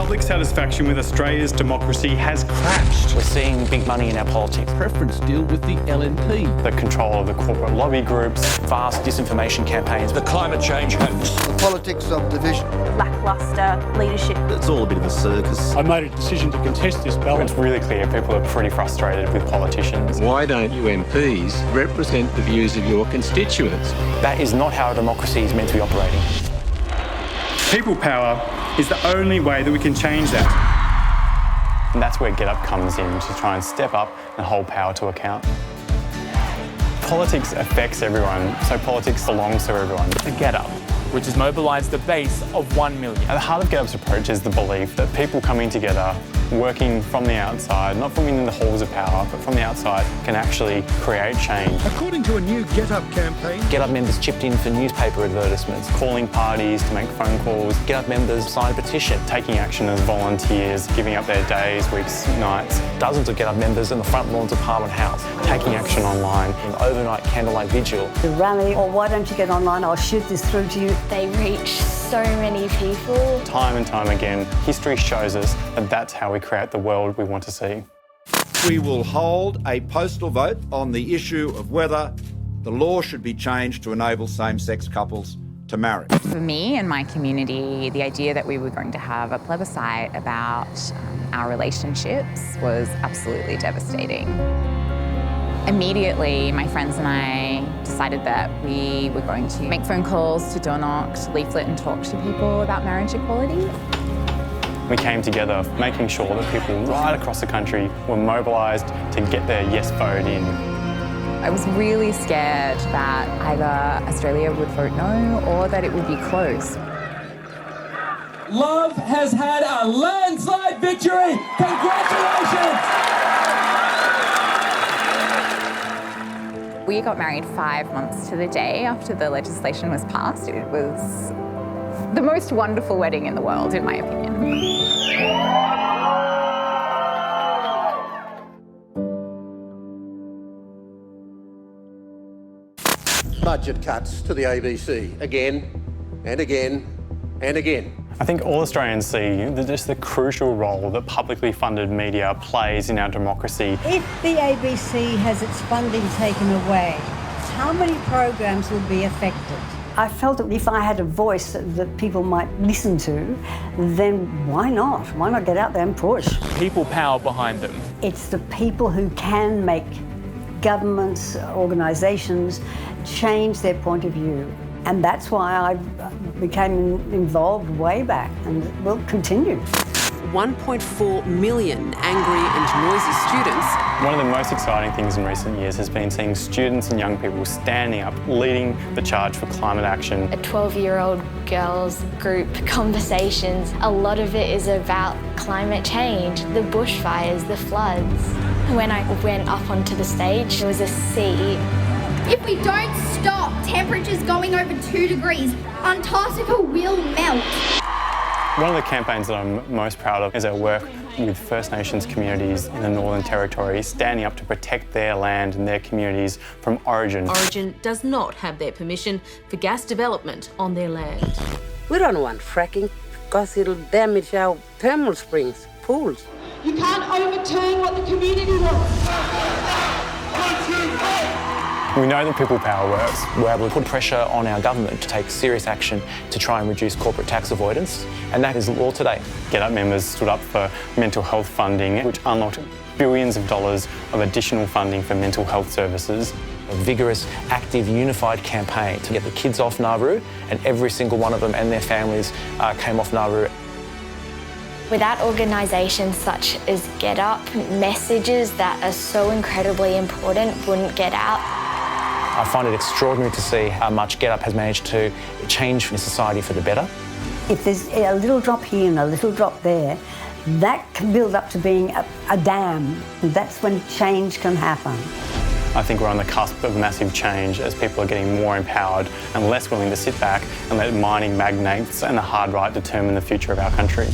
Public satisfaction with Australia's democracy has crashed. We're seeing big money in our politics. Preference deal with the LNP. The control of the corporate lobby groups. Vast disinformation campaigns. The climate change hoax. The politics of division. Lacklustre leadership. It's all a bit of a circus. I made a decision to contest this ballot. It's really clear people are pretty frustrated with politicians. Why don't you MPs represent the views of your constituents? That is not how a democracy is meant to be operating. People power is the only way that we can change that. And that's where GetUp comes in, to try and step up and hold power to account. Politics affects everyone, so politics belongs to everyone. To GetUp, which has mobilised a base of 1 million. At the heart of GetUp's approach is the belief that people coming together, working from the outside, not from within the halls of power, but from the outside, can actually create change. According to a new GetUp campaign, GetUp members chipped in for newspaper advertisements, Calling parties to make phone calls, GetUp members signed a petition, taking action as volunteers, giving up their days, weeks, nights. Dozens of GetUp members in the front lawns of Parliament House, Taking action online. an overnight candlelight vigil. The rally, or why don't you get online, I'll shoot this through to you. They reach so many people. Time and time again, history shows us that that's how we create the world we want to see. We will hold a postal vote on the issue of whether the law should be changed to enable same-sex couples to marry. For me and my community, the idea that we were going to have a plebiscite about our relationships was absolutely devastating. Immediately, my friends and I decided that we were going to make phone calls to door knock, leaflet and talk to people about marriage equality. We came together, making sure that people right across the country were mobilised to get their yes vote in. I was really scared that either Australia would vote no or that it would be close. Love has had a landslide victory! Congratulations! We got married 5 months to the day after the legislation was passed. It was the most wonderful wedding in the world, in my opinion. Budget cuts to the ABC again and again and again. I think all Australians see just the crucial role that publicly funded media plays in our democracy. If the ABC has its funding taken away, how many programs will be affected? I felt that if I had a voice that people might listen to, then why not? Why not get out there and push? People power behind them. It's the people who can make governments, organisations change their point of view. And that's why I became involved way back and will continue. 1.4 million angry and noisy students. One of the most exciting things in recent years has been seeing students and young people standing up, leading the charge for climate action. A 12-year-old girls group conversations, a lot of it is about climate change, the bushfires, the floods. When I went up onto the stage, there was a sea. If we don't stop temperatures going over 2 degrees, Antarctica will melt. One of the campaigns that I'm most proud of is our work with First Nations communities in the Northern Territory, standing up to protect their land and their communities from Origin. Origin does not have their permission for gas development on their land. We don't want fracking because it'll damage our thermal springs, pools. You can't overturn what the community wants. We know that people power works. We're able to put pressure on our government to take serious action to try and reduce corporate tax avoidance, and that is law today. GetUp members stood up for mental health funding, which unlocked billions of dollars of additional funding for mental health services. A vigorous, active, unified campaign to get the kids off Nauru, and every single one of them and their families came off Nauru. Without organisations such as GetUp, messages that are so incredibly important wouldn't get out. I find it extraordinary to see how much GetUp has managed to change society for the better. If there's a little drop here and a little drop there, that can build up to being a dam. That's when change can happen. I think we're on the cusp of massive change as people are getting more empowered and less willing to sit back and let mining magnates and the hard right determine the future of our country.